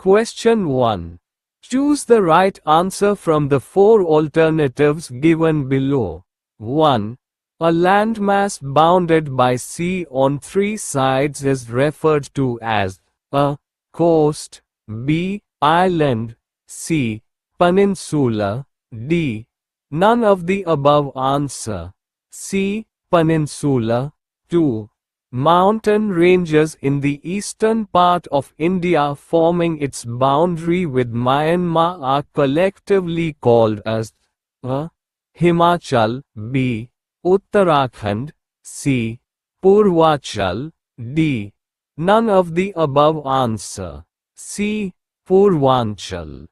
Question 1. Choose the right answer from the four alternatives given below. 1. A landmass bounded by sea on three sides is referred to as a coast. B. Island. C. Peninsula. D. None of the above. Answer. C. Peninsula. 2. Mountain ranges in the eastern part of India forming its boundary with Myanmar are collectively called as a. Himachal. B. Uttarakhand. C. Purvachal. D. None of the above. Answer. C. Purvanchal.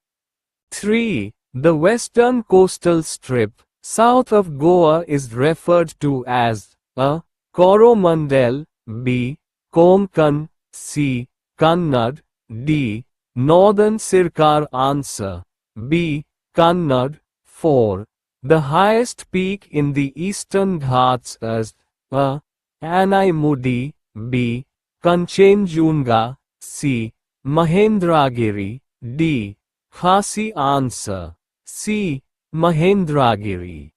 3. The western coastal strip, south of Goa is referred to as a. Coromandel. B. Konkan. C. Kannad. D. Northern Sircar. Answer. B. Kannad. 4. The highest peak in the eastern Ghats is a. Anaimudi. B. Kanchenjunga. C. Mahendragiri. D. Khasi. Answer. C. Mahendragiri.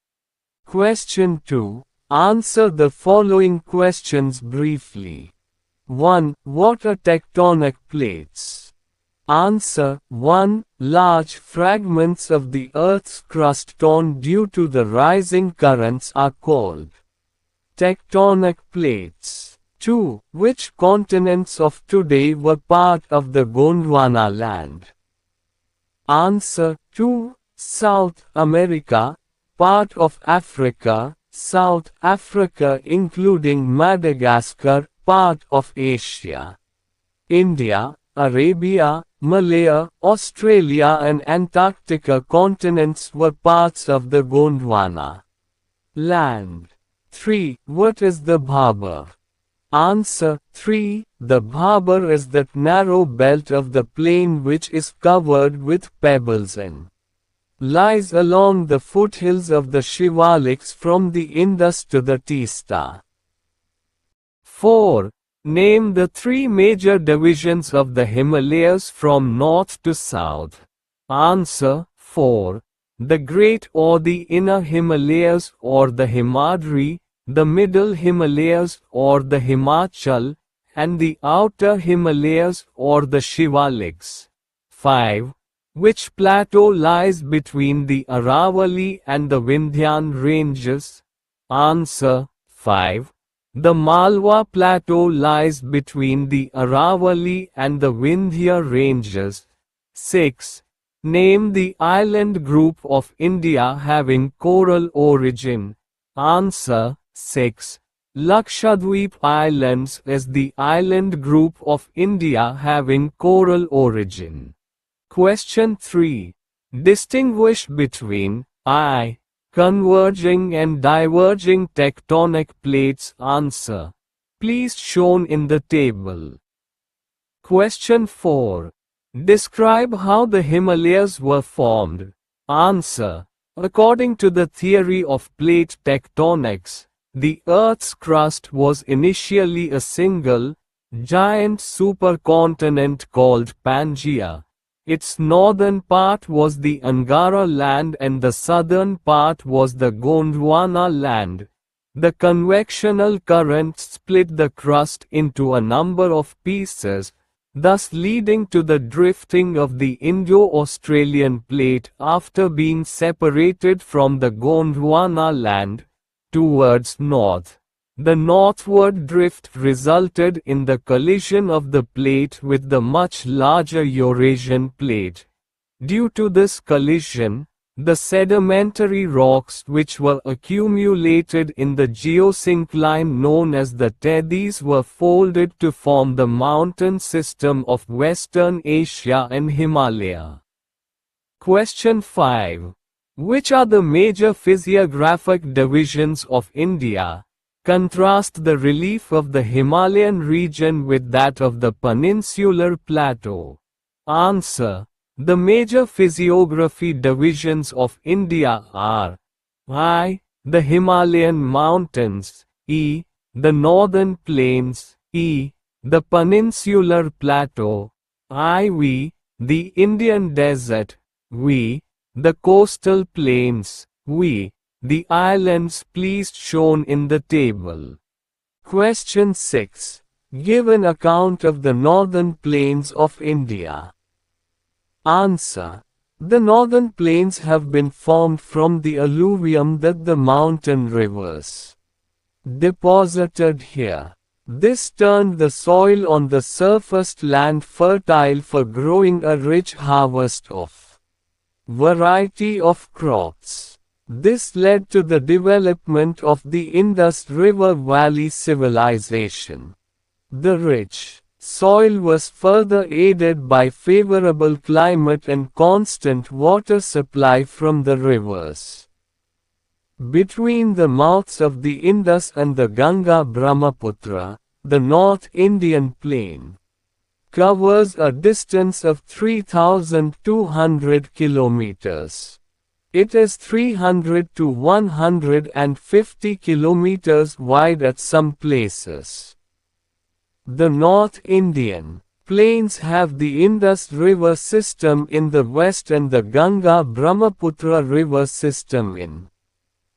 Question 2. Answer the following questions briefly. 1. What are tectonic plates? Answer. 1. Large fragments of the Earth's crust torn due to the rising currents are called tectonic plates. 2. Which continents of today were part of the Gondwana land? Answer. 2. South America, part of Africa, South Africa including Madagascar, part of Asia. India, Arabia, Malaya, Australia and Antarctica continents were parts of the Gondwana land. 3. What is the Bhabur? Answer. 3. The Bhabur is that narrow belt of the plain which is covered with pebbles and lies along the foothills of the Shivaliks from the Indus to the Teesta. 4. Name the three major divisions of the Himalayas from north to south. Answer. 4. The Great or the Inner Himalayas or the Himadri, the Middle Himalayas or the Himachal, and the Outer Himalayas or the Shivaliks. 5. Which plateau lies between the Aravalli and the Vindhyan ranges? Answer. 5. The Malwa Plateau lies between the Aravalli and the Vindhya ranges. 6. Name the island group of India having coral origin. Answer. 6. Lakshadweep Islands is the island group of India having coral origin. Question 3. Distinguish between I. Converging and diverging tectonic plates. Answer. Please shown in the table. Question 4. Describe how the Himalayas were formed. Answer. According to the theory of plate tectonics, the Earth's crust was initially a single, giant supercontinent called Pangaea. Its northern part was the Angara land and the southern part was the Gondwana land. The convectional current split the crust into a number of pieces, thus leading to the drifting of the Indo-Australian plate after being separated from the Gondwana land towards north. The northward drift resulted in the collision of the plate with the much larger Eurasian plate. Due to this collision, the sedimentary rocks which were accumulated in the geosyncline known as the Tethys were folded to form the mountain system of Western Asia and Himalaya. Question 5. Which are the major physiographic divisions of India? Contrast the relief of the Himalayan region with that of the peninsular plateau. Answer. The major physiography divisions of India are I. The Himalayan mountains, E. The northern plains, E. The peninsular plateau, IV. The Indian desert, V. The coastal plains, V. The islands please shown in the table. Question 6. Give an account of the northern plains of India. Answer. The northern plains have been formed from the alluvium that the mountain rivers deposited here. This turned the soil on the surfaced land fertile for growing a rich harvest of variety of crops. This led to the development of the Indus River Valley civilization. The rich soil was further aided by favorable climate and constant water supply from the rivers. Between the mouths of the Indus and the Ganga-Brahmaputra, the North Indian Plain covers a distance of 3,200 kilometers. It is 300 to 150 kilometers wide at some places. The North Indian plains have the Indus River system in the west and the Ganga-Brahmaputra River system in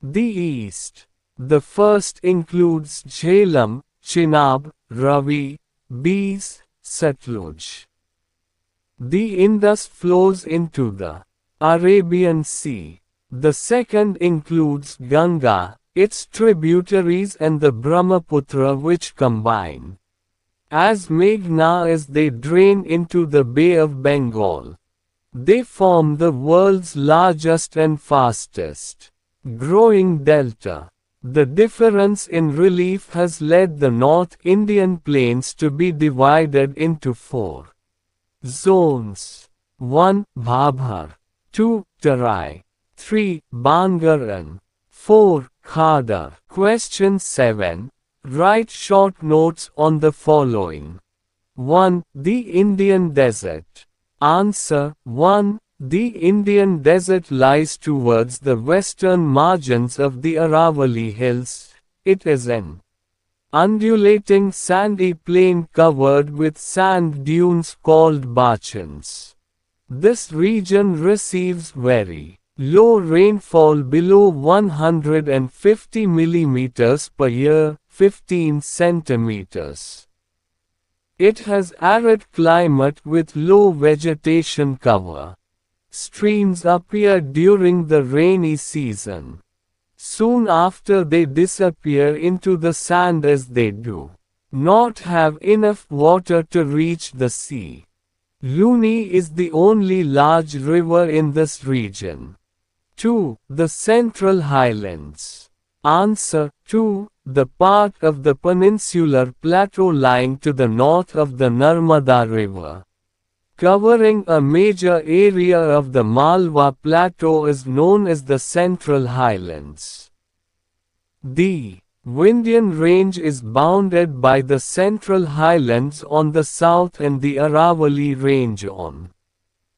the east. The first includes Jhelum, Chenab, Ravi, Beas, Satluj. The Indus flows into the Arabian Sea. The second includes Ganga, its tributaries and the Brahmaputra which combine as Meghna as they drain into the Bay of Bengal. They form the world's largest and fastest growing delta. The difference in relief has led the North Indian plains to be divided into 4 zones. 1. Bhabhar. 2. Tarai. 3. Bangaran. 4. Khadar. Question 7. Write short notes on the following. 1. The Indian desert. Answer. 1. The Indian desert lies towards the western margins of the Aravalli Hills. It is an undulating sandy plain covered with sand dunes called bachans. This region receives very low rainfall below 150 mm per year, 15 centimeters. It has arid climate with low vegetation cover. Streams appear during the rainy season. Soon after they disappear into the sand as they do not have enough water to reach the sea. Luni is the only large river in this region. 2. The Central Highlands. Answer. 2. The part of the peninsular plateau lying to the north of the Narmada River, covering a major area of the Malwa Plateau, is known as the Central Highlands. The Vindhyan Range is bounded by the Central Highlands on the south and the Aravalli Range on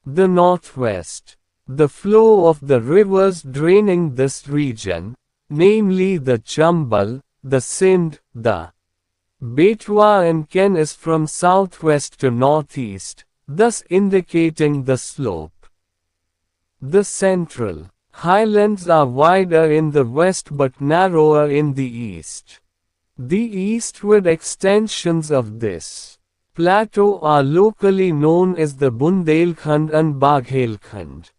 the northwest. The flow of the rivers draining this region, namely the Chambal, the Sindh, the Betwa and Ken, is from southwest to northeast, thus indicating the slope. The Central Highlands are wider in the west but narrower in the east. The eastward extensions of this plateau are locally known as the Bundelkhand and Baghelkhand.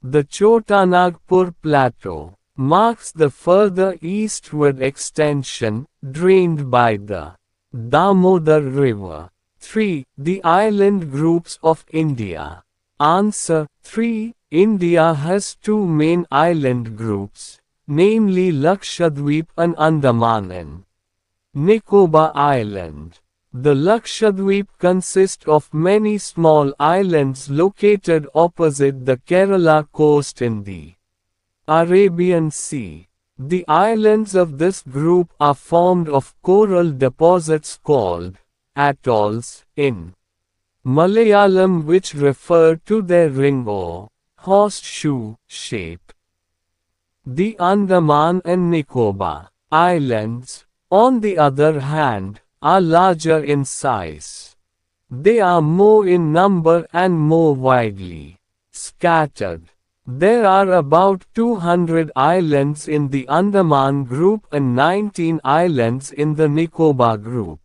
The Chotanagpur Plateau marks the further eastward extension, drained by the Damodar River. 3. The island groups of India. Answer. 3. India has 2 main island groups, namely Lakshadweep and Andaman and Nicobar Island. The Lakshadweep consists of many small islands located opposite the Kerala coast in the Arabian Sea. The islands of this group are formed of coral deposits called atolls in Malayalam, which refer to their ring or horseshoe shape. The Andaman and Nicobar Islands, on the other hand, are larger in size. They are more in number and more widely scattered. There are about 200 islands in the Andaman group and 19 islands in the Nicobar group.